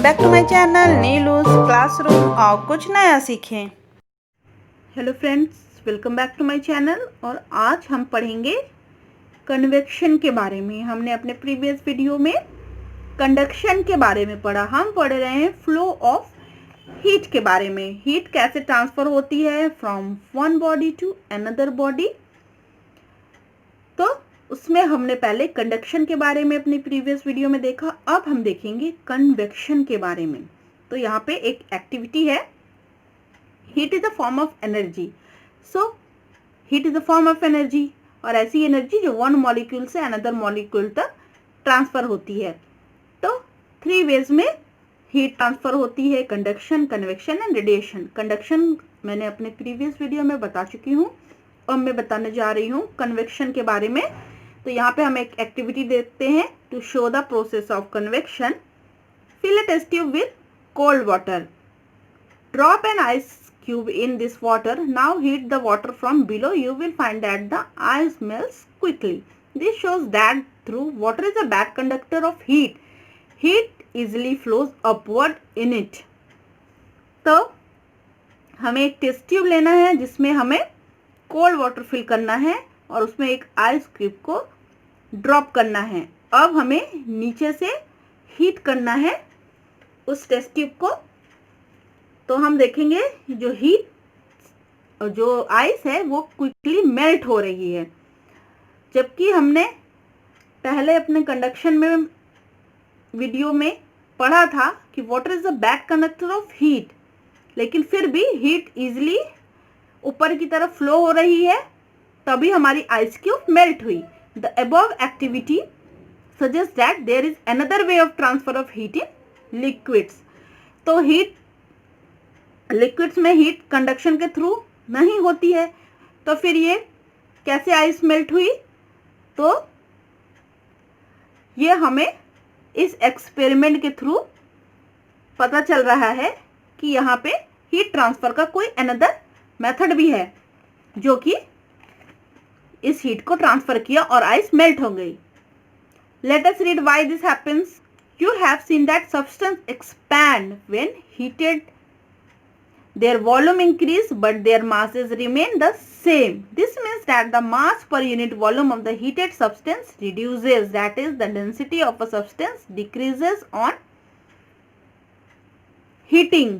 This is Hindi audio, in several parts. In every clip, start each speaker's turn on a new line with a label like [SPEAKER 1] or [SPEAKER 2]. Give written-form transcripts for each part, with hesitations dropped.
[SPEAKER 1] Back to my channel Neelu's classroom और कुछ नया सीखें। Hello friends, welcome back to my channel. और आज हम पढ़ेंगे कन्वेक्शन के बारे में। हमने अपने प्रीवियस वीडियो में कंडक्शन के बारे में पढ़ा। हम पढ़ रहे हैं फ्लो ऑफ हीट के बारे में। हीट कैसे ट्रांसफर होती है from one body to another body. तो उसमें हमने पहले कंडक्शन के बारे में अपनी प्रीवियस वीडियो में देखा। अब हम देखेंगे कन्वेक्शन के बारे में। तो यहाँ पे एक एक्टिविटी है, heat is a form of energy. So heat is a form of energy, और ऐसी एनर्जी जो वन मॉलिक्यूल से अनदर मॉलिक्यूल तक ट्रांसफर होती है। तो 3 वेज में हीट ट्रांसफर होती है, conduction, convection and radiation. Conduction मैंने अपने प्रीवियस वीडियो में बता चुकी हूँ और मैं बताने जा रही हूँ कन्वेक्शन के बारे में। तो यहाँ पे हम एक एक्टिविटी देखते हैं। To show the process of convection, fill a test tube with cold water, drop an ice cube in this water. Now heat the water from below. You will find that the ice melts quickly. This shows that through water is a bad conductor of heat. Heat easily flows upward in it. तो हमें एक टेस्ट ट्यूब लेना है जिसमें हमें कोल्ड वाटर फिल करना है और उसमें एक आइस क्यूब को ड्रॉप करना है। अब हमें नीचे से हीट करना है उस टेस्ट ट्यूब को। तो हम देखेंगे जो हीट, जो आइस है वो क्विकली मेल्ट हो रही है। जबकि हमने पहले अपने कंडक्शन में वीडियो में पढ़ा था कि water is a bad conductor of heat, लेकिन फिर भी हीट इजीली ऊपर की तरफ फ्लो हो रही है, तभी हमारी आइस क्यूब मेल्ट हुई। The above activity suggest that there is another way of transfer of heat in liquids. तो हीट लिक्विड्स में हीट कंडक्शन के थ्रू नहीं होती है, तो फिर ये कैसे आइस मेल्ट हुई? तो ये हमें इस एक्सपेरिमेंट के थ्रू पता चल रहा है कि यहाँ पे हीट ट्रांसफर का कोई अनदर मेथड भी है जो कि इस हीट को ट्रांसफर किया और आइस मेल्ट हो गई। Let us read why this happens. You have seen that substance expand when heated, their volume increase but their masses remain the same. This means that the mass per unit volume of the heated substance reduces, that is the density of a substance decreases on heating.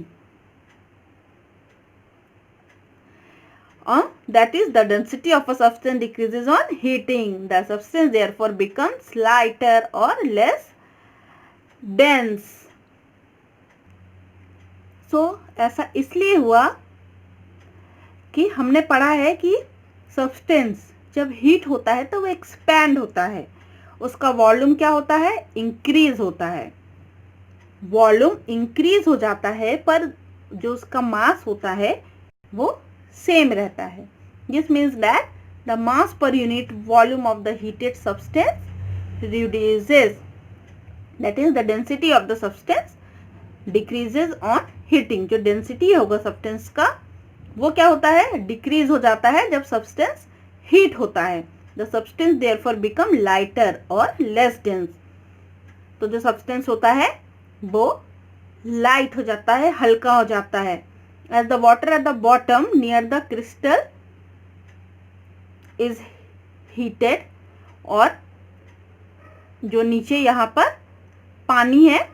[SPEAKER 1] That is the density of a substance decreases on heating. The substance therefore becomes lighter or less dense. ऐसा इसलिए हुआ कि हमने पढ़ा है कि सब्सटेंस जब हीट होता है तो वो एक्सपैंड होता है, उसका वॉल्यूम क्या होता है? इंक्रीज होता है। वॉल्यूम इंक्रीज हो जाता है पर जो उसका मास होता है वो सेम रहता है। This means that the mass per unit volume of the heated substance reduces, that is the density of the substance decreases on heating. जो डेंसिटी होगा सब्सटेंस का वो क्या होता है? डिक्रीज हो जाता है जब सब्सटेंस हीट होता है। The substance therefore become lighter और लेस डेंस। तो जो सब्सटेंस होता है वो लाइट हो जाता है, हल्का हो जाता है। As the water at the bottom near the crystal is heated, और जो नीचे यहाँ पर पानी है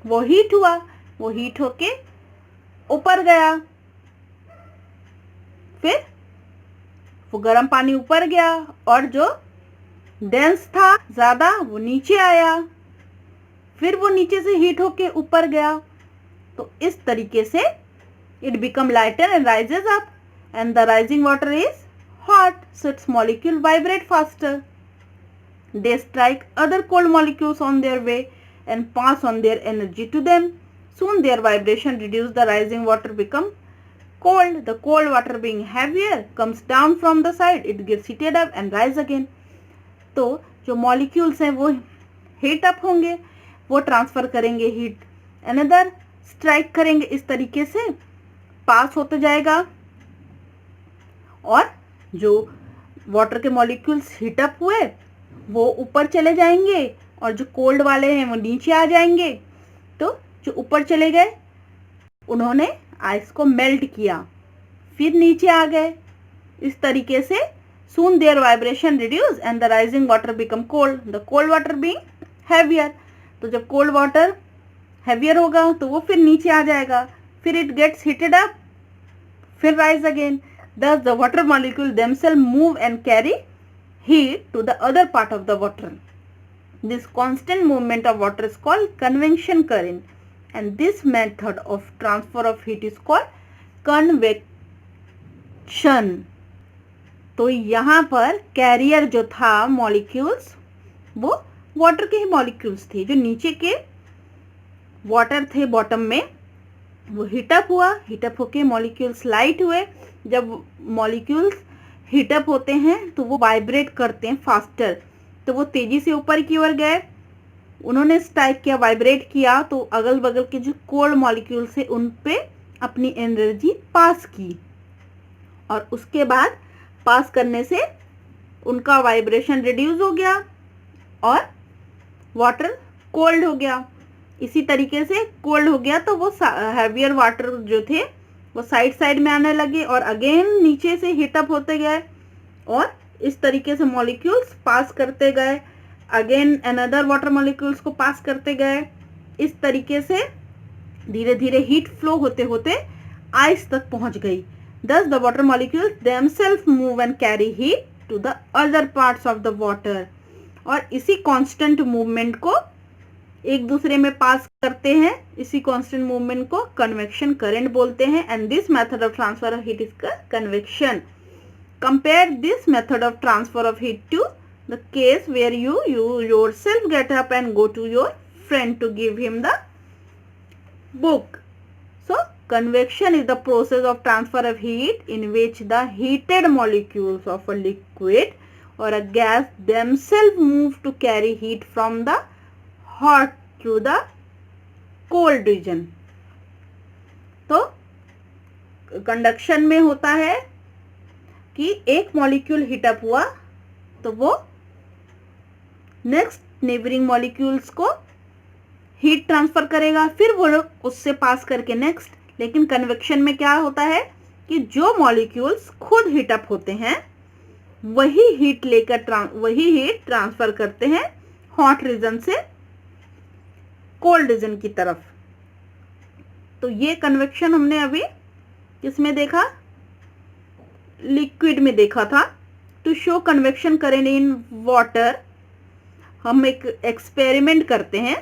[SPEAKER 1] वो हीट हुआ, वो हीट होके ऊपर गया, फिर वो गर्म पानी ऊपर गया और जो डेंस था ज्यादा वो नीचे आया, फिर वो नीचे से हीट होके ऊपर गया। तो इस तरीके से it become lighter and rises up, and the rising water is hot, so it's molecule vibrate faster. They strike other cold molecules on their way and pass on their energy to them. Soon their vibration reduces, the rising water become cold. The cold water being heavier comes down from the side. It gets heated up and rise again. तो जो molecules हैं वो heat up होंगे, वो transfer करेंगे heat, another strike करेंगे, इस तरीके से pass होते जाएगा और जो water के molecules heat up हुए वो ऊपर चले जाएंगे और जो कोल्ड वाले हैं वो नीचे आ जाएंगे। तो जो ऊपर चले गए उन्होंने आइस को मेल्ट किया, फिर नीचे आ गए। इस तरीके से soon their vibration reduce and the rising water become cold, the cold water being heavier। तो जब cold water heavier होगा तो वो फिर नीचे आ जाएगा, फिर it gets heated up, फिर rise again। Thus the water molecule themselves move and carry heat to the other part of the water। This constant movement of water is called convection current and this method of transfer of heat is called convection। तो यहाँ पर कैरियर जो था मॉलिक्यूल्स वो वाटर के ही मॉलिक्यूल्स थे, जो नीचे के वाटर थे बॉटम में वो हीटअप हुआ, हीटअप होके मॉलिक्यूल्स लाइट हुए। जब मॉलिक्यूल्स हीटअप होते हैं तो वो वाइब्रेट करते हैं फास्टर, तो वो तेजी से ऊपर की ओर गए, उन्होंने स्ट्राइक किया, वाइब्रेट किया, तो अगल बगल के जो कोल्ड मॉलिक्यूल्स है उन पे अपनी एनर्जी पास की और उसके बाद पास करने से उनका वाइब्रेशन रिड्यूस हो गया और वाटर कोल्ड हो गया। इसी तरीके से कोल्ड हो गया तो वो हैवियर वाटर जो थे वो साइड साइड में आने लगे और अगेन नीचे से हीटअप होते गए और इस तरीके से मॉलिक्यूल्स पास करते गए, अगेन अनदर वाटर मॉलिक्यूल्स को पास करते गए। इस तरीके से धीरे धीरे हीट फ्लो होते होते आइस तक पहुंच गई। Thus the water molecules themselves move and carry heat to the other parts of the water। और इसी कांस्टेंट मूवमेंट को एक दूसरे में पास करते हैं, इसी कांस्टेंट मूवमेंट को कन्वेक्शन करंट बोलते हैं। And this method of transfer of heat is convection. Compare this method of transfer of heat to the case where you yourself get up and go to your friend to give him the book। So convection is the process of transfer of heat in which the heated molecules of a liquid or a gas themselves move to carry heat from the hot to the cold region। तो कंडक्शन में होता है कि एक मॉलिक्यूल हीटअप हुआ तो वो नेक्स्ट नेबरिंग मॉलिक्यूल्स को हीट ट्रांसफर करेगा, फिर वो उससे पास करके नेक्स्ट। लेकिन कन्वेक्शन में क्या होता है कि जो मॉलिक्यूल्स खुद हीटअप होते हैं वही हीट ट्रांसफर करते हैं हॉट रीजन से कोल्ड रीजन की तरफ। तो ये कन्वेक्शन हमने अभी किसमें देखा, लिक्विड में देखा था। To show convection current in water हम एक एक्सपेरिमेंट करते हैं।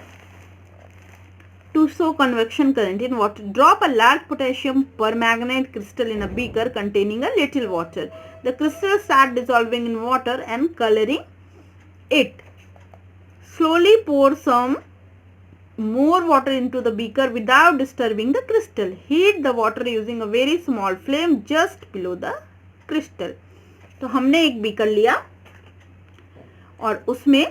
[SPEAKER 1] To show convection current in water, drop a large potassium permanganate crystal in a beaker containing a little water. The crystal start dissolving in water and coloring it. Slowly pour some more water into the beaker without disturbing the crystal. Heat the water using a very small flame just below the crystal। तो हमने एक बीकर लिया और उसमें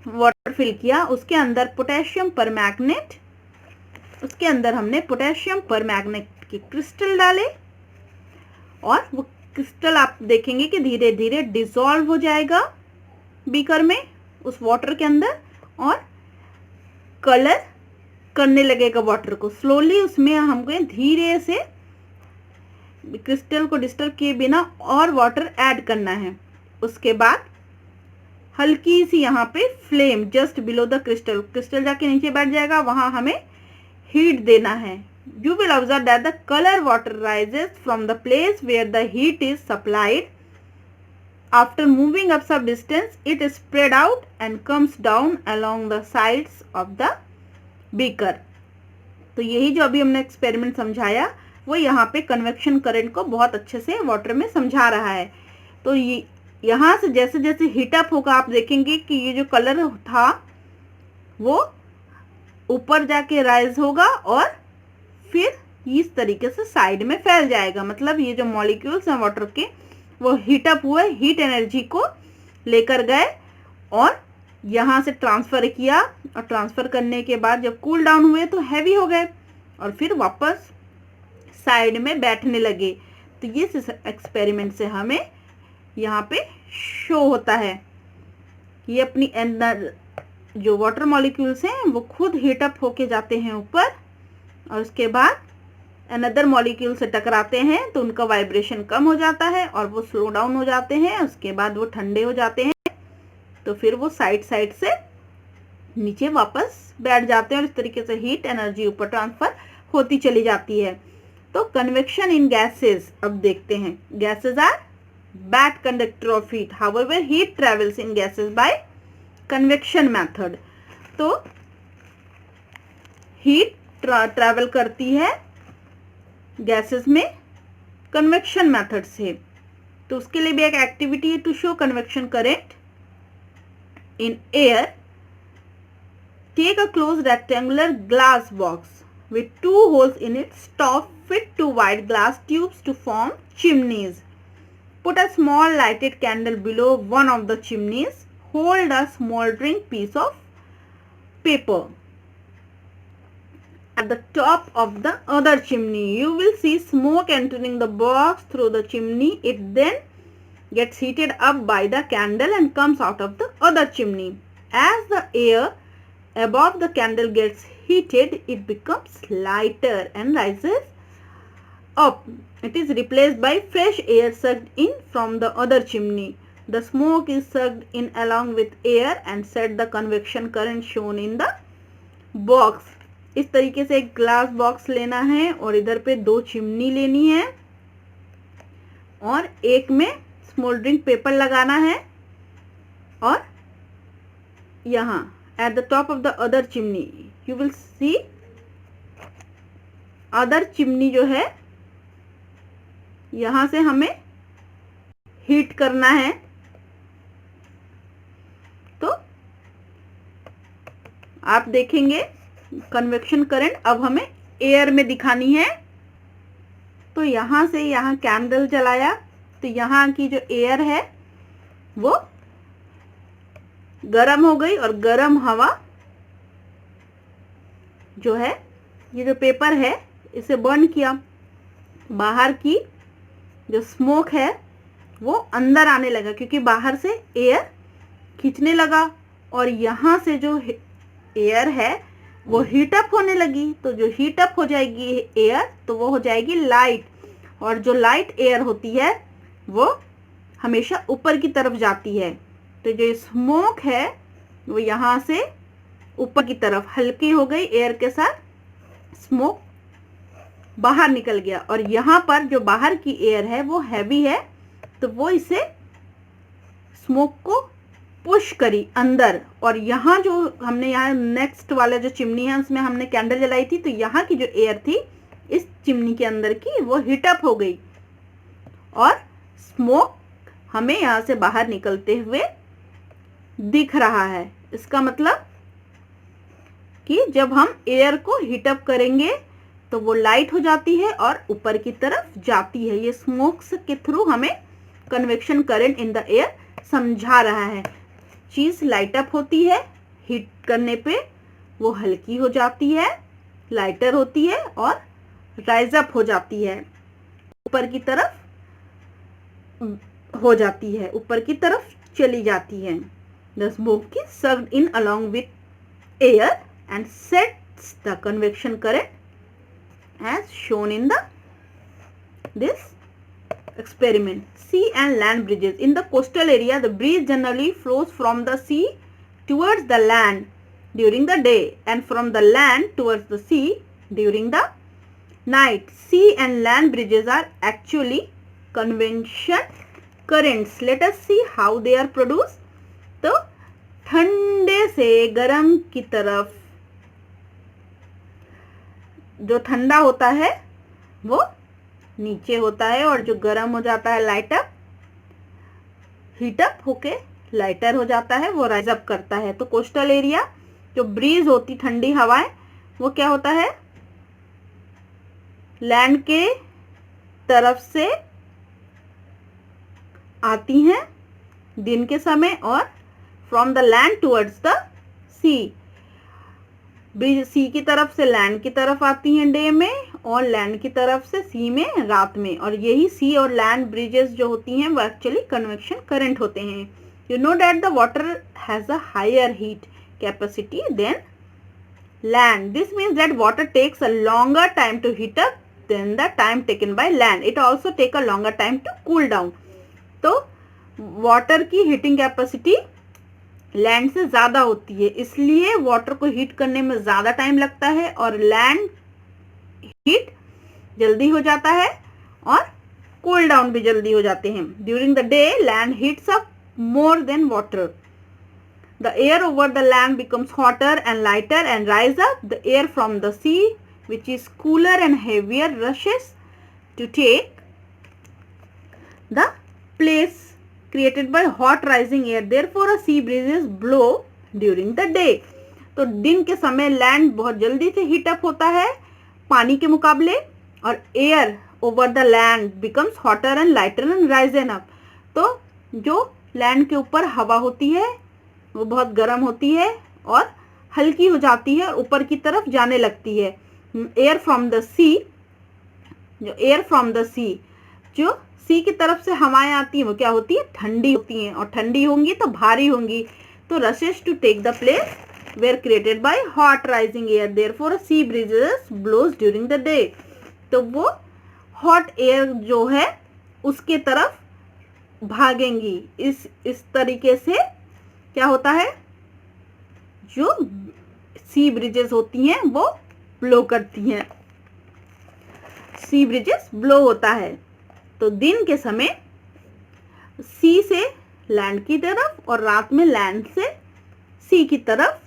[SPEAKER 1] वाटर फिल किया, उसके अंदर पोटेशियम परमैंगनेट, उसके अंदर हमने पोटेशियम परमैंगनेट के क्रिस्टल डाले और वो क्रिस्टल आप देखेंगे कि धीरे धीरे डिसॉल्व हो जाएगा बीकर में उस वाटर के अंदर और कलर करने लगेगा वाटर को। स्लोली उसमें हमको धीरे से क्रिस्टल को डिस्टर्ब किए बिना और वाटर ऐड करना है। उसके बाद हल्की सी यहाँ पे flame just below the crystal, crystal जाके नीचे बैठ जाएगा, वहां हमें हीट देना है। You will observe that the colour water rises from the place where the heat is supplied. After moving up some distance it is spread out and comes down along the sides of the beaker। तो यही जो अभी हमने एक्सपेरिमेंट समझाया वो यहाँ पे कन्वेक्शन करंट को बहुत अच्छे से वाटर में समझा रहा है। तो ये यहाँ से जैसे जैसे हीटअप होगा आप देखेंगे कि ये जो कलर था वो ऊपर जाके राइज होगा और फिर इस तरीके से साइड में फैल जाएगा। मतलब ये जो मॉलिक्यूल्स हैं वाटर के वो हीटअप हुए, हीट एनर्जी को लेकर गए और यहाँ से ट्रांसफ़र किया और ट्रांसफ़र करने के बाद जब कूल डाउन हुए तो हैवी हो गए और फिर वापस साइड में बैठने लगे। तो ये एक्सपेरिमेंट से हमें यहाँ पे शो होता है ये अपनी जो वाटर मॉलिक्यूल्स हैं वो खुद हीट अप होके जाते हैं ऊपर, और उसके बाद अनदर मॉलिक्यूल से टकराते हैं तो उनका वाइब्रेशन कम हो जाता है और वो स्लो डाउन हो जाते हैं। उसके बाद वो ठंडे हो जाते हैं, तो फिर वो साइड साइड से नीचे वापस बैठ जाते हैं और इस तरीके से हीट एनर्जी ऊपर ट्रांसफर होती चली जाती है। तो कन्वेक्शन इन गैसेस, अब देखते हैं। Gases are bad conductor of heat, however heat travels in gases by convection method. तो हीट ट्रैवल करती है गैसेस में कन्वेक्शन मेथड से। तो उसके लिए भी एक एक्टिविटी है, to show convection current in air, take a close rectangular glass box with 2 holes in it, stop fit 2 wide glass tubes to form chimneys. Put a small lighted candle below one of the chimneys. Hold a smoldering piece of paper at the top of the other chimney. You will see smoke entering the box through the chimney. It then gets heated up by the candle and comes out of the other chimney. As the air above the candle gets heated, it becomes lighter and rises up. It is replaced by fresh air sucked in from the other chimney. The smoke is sucked in along with air and set the convection current shown in the box. इस तरीके से एक ग्लास बॉक्स लेना है और इधर पे 2 चिमनी लेनी है और एक में स्मोल्डरिंग पेपर लगाना है, और यहाँ at the top of the other chimney you will see other chimney जो है यहाँ से हमें हीट करना है। तो आप देखेंगे कन्वेक्शन करंट अब हमें एयर में दिखानी है। तो यहाँ से यहाँ कैंडल जलाया तो यहाँ की जो एयर है वो गरम हो गई और गरम हवा जो है, ये जो पेपर है इसे बर्न किया, बाहर की जो स्मोक है वो अंदर आने लगा क्योंकि बाहर से एयर खींचने लगा, और यहाँ से जो एयर है वो हीट अप होने लगी। तो जो हीट अप हो जाएगी एयर तो वो हो जाएगी लाइट, और जो लाइट एयर होती है वो हमेशा ऊपर की तरफ जाती है। तो जो स्मोक है वो यहाँ से ऊपर की तरफ हल्की हो गई, एयर के साथ स्मोक बाहर निकल गया, और यहाँ पर जो बाहर की एयर है वो हैवी है तो वो इसे स्मोक को पुश करी अंदर। और यहाँ जो हमने यहाँ नेक्स्ट वाला जो चिमनी है उसमें हमने कैंडल जलाई थी, तो यहाँ की जो एयर थी इस चिमनी के अंदर की वो हीटअप हो गई और स्मोक हमें यहाँ से बाहर निकलते हुए दिख रहा है। इसका मतलब कि जब हम एयर को हीटअप करेंगे तो वो लाइट हो जाती है और ऊपर की तरफ जाती है। ये स्मोक के थ्रू हमें convection current in the air समझा रहा है। चीज़ लाइट अप होती है, हीट करने पे वो हल्की हो जाती है, लाइटर होती है और राइज अप हो जाती है, ऊपर की तरफ हो जाती है, ऊपर की तरफ चली जाती है। The smoke is sucked in along with air and sets the convection current as shown in this experiment. Sea and land bridges. In the coastal area, the breeze generally flows from the sea towards the land during the day and from the land towards the sea during the night. Sea and land bridges are actually convection currents. Let us see how they are produced. तो ठंडे से गर्म की तरफ जो ठंडा होता है वो नीचे होता है और जो गर्म हो जाता है लाइट अप, हीट अप होके लाइटर हो जाता है, वो राइज अप करता है। तो कोस्टल एरिया जो ब्रीज होती ठंडी हवाएं वो क्या होता है, लैंड के तरफ से आती हैं दिन के समय और from the land towards the sea, breeze sea की तरफ से लैंड की तरफ आती हैं डे में और लैंड की तरफ से सी में रात में। और यही सी और लैंड ब्रिजेस जो होती हैं वो एक्चुअली कन्वेक्शन करंट होते हैं। You know that the water has a higher heat capacity than land. This means that water takes a longer time to heat up than the time taken by land. It also take a longer time to cool down. तो वाटर की हीटिंग कैपेसिटी लैंड से ज़्यादा होती है, इसलिए वाटर को हीट करने में ज़्यादा टाइम लगता है और लैंड हीट जल्दी हो जाता है और कूल डाउन भी जल्दी हो जाते हैं. During the day land heats up more than water. The air over the land becomes hotter and lighter and rise up. The air from the sea, which is cooler and heavier, rushes to take the place created by hot rising air. Therefore, a sea breezes blow during the day. तो दिन के समय लैंड बहुत जल्दी से हीट अप होता है पानी के मुकाबले और air over the land becomes hotter and lighter and Ryzen up. तो जो लैंड के ऊपर हवा होती है वो बहुत गर्म होती है और हल्की हो जाती है और ऊपर की तरफ जाने लगती है. एयर फ्रॉम द सी, जो सी की तरफ से हवाएं आती हैं वो क्या होती है, ठंडी होती हैं और ठंडी होंगी तो भारी होंगी. तो rushes to take the place where created by hot rising air. Therefore sea breezes blows during the day. तो वो हॉट एयर जो है उसके तरफ भागेंगी. इस तरीके से क्या होता है, जो सी ब्रिजेस होती हैं वो ब्लो करती हैं. सी ब्रिजेस ब्लो होता है. तो दिन के समय सी से लैंड की तरफ और रात में लैंड से सी की तरफ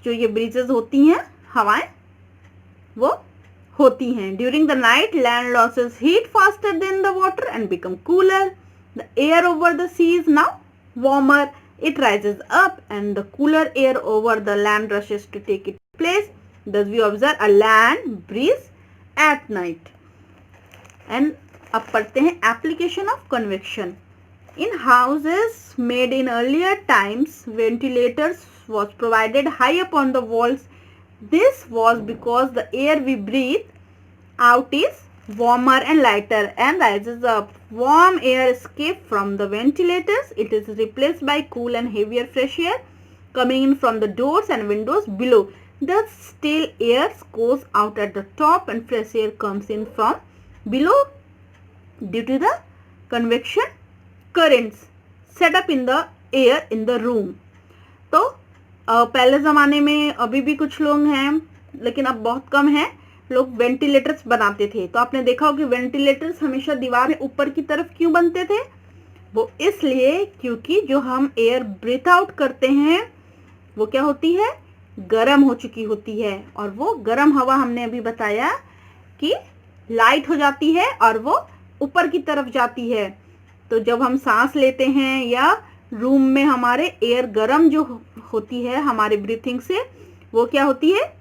[SPEAKER 1] जो ये ब्रिजेस होती हैं हवाएं वो होती हैं. During the night land loses heat faster than the water and become cooler. The air over the sea is now warmer. It rises up and the cooler air over the land rushes to take its place. Thus we observe a land breeze at night. And अब पढ़ते हैं application of convection. In houses made in earlier times, ventilators was provided high up on the walls. This was because the air we breathe out is warmer and lighter and rises up. Warm air escapes from the ventilators. It is replaced by cool and heavier fresh air coming in from the doors and windows below. Thus stale air goes out at the top and fresh air comes in from below due to the convection currents set up in the air in the room. तो पहले ज़माने में अभी भी कुछ लोग हैं लेकिन अब बहुत कम हैं, लोग वेंटिलेटर्स बनाते थे. तो आपने देखा हो कि वेंटिलेटर्स हमेशा दीवार में ऊपर की तरफ क्यों बनते थे, वो इसलिए क्योंकि जो हम एयर ब्रीथ आउट करते हैं वो क्या होती है, गर्म हो चुकी होती है और वो गर्म हवा हमने अभी बताया कि लाइट हो जाती है और वो ऊपर की तरफ जाती है. तो जब हम सांस लेते हैं या रूम में हमारे एयर गर्म जो होती है हमारे ब्रीथिंग से वो क्या होती है,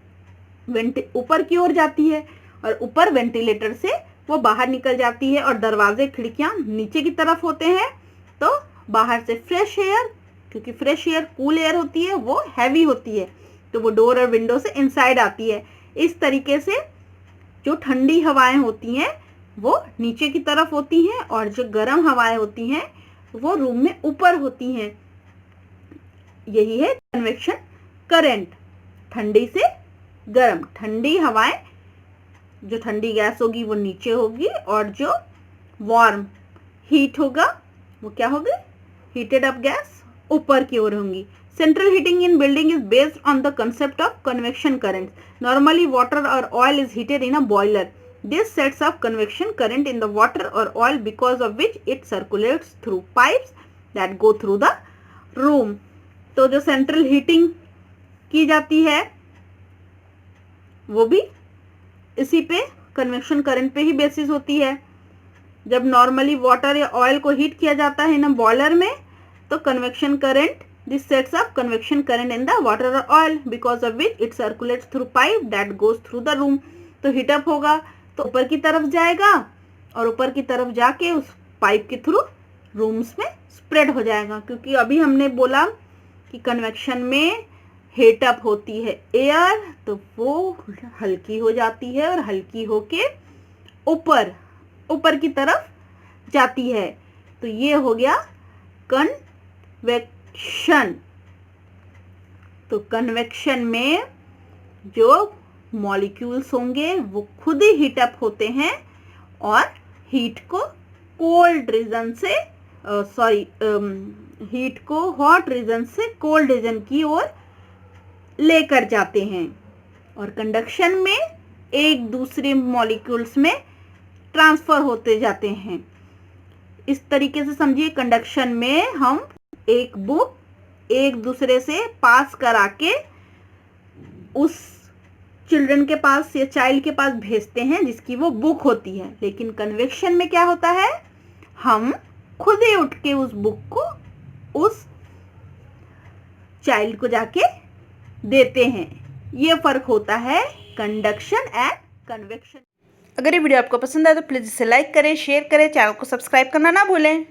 [SPEAKER 1] ऊपर की ओर जाती है और ऊपर वेंटिलेटर से वो बाहर निकल जाती है और दरवाजे खिड़कियां नीचे की तरफ होते हैं. तो बाहर से फ्रेश एयर, क्योंकि फ्रेश एयर कूल एयर होती है वो हैवी होती है तो वो डोर और विंडो से इनसाइड आती है. इस तरीके से जो ठंडी हवाएं होती हैं वो नीचे की तरफ होती हैं और जो गर्म हवाएं होती हैं वो रूम में ऊपर होती हैं. यही है कन्वेक्शन करंट. ठंडी से गर्म, ठंडी हवाएं, जो ठंडी गैस होगी वो नीचे होगी और जो वार्म हीट होगा वो क्या होगी, हीटेड अप गैस ऊपर की ओर होंगी. Central heating in building is based on the concept of convection currents. Normally water or oil is heated in a boiler. This sets up convection current in the water or oil because of which it circulates through pipes that go through the room. तो जो सेंट्रल हीटिंग की जाती है वो भी इसी पे कन्वेक्शन करंट पे ही बेसिस होती है. जब नॉर्मली वाटर या ऑयल को हीट किया जाता है ना बॉयलर में तो convection current, this sets up convection current in the water or oil because of which it circulates through pipe that goes through the room. तो हीट अप होगा तो ऊपर की तरफ जाएगा और ऊपर की तरफ जाके उस पाइप के थ्रू रूम्स में स्प्रेड हो जाएगा. क्योंकि अभी हमने बोला कि कन्वेक्शन में हीट अप होती है एयर तो वो हल्की हो जाती है और हल्की होके ऊपर की तरफ जाती है. तो ये हो गया कन्वेक्शन. तो कन्वेक्शन में जो मॉलिक्यूल्स होंगे वो खुद ही हीट अप होते हैं और हीट को कोल्ड रीजन से हीट को हॉट रीजन से कोल्ड रीजन की ओर लेकर जाते हैं। और कंडक्शन में एक दूसरे मॉलिक्यूल्स में ट्रांसफर होते जाते हैं। इस तरीके से समझिए, कंडक्शन में हम एक बुक एक दूसरे से पास करा के उस चिल्ड्रन के पास या चाइल्ड के पास भेजते हैं जिसकी वो बुक होती है। लेकिन कन्वेक्शन में क्या होता है, हम खुद ही उठ के उस बुक को उस चाइल्ड को जाके देते हैं। ये फर्क होता है कंडक्शन एंड कन्वेक्शन। अगर ये वीडियो आपको पसंद आए तो प्लीज़ इसे लाइक करें, शेयर करें, चैनल को सब्सक्राइब करना ना भूलें।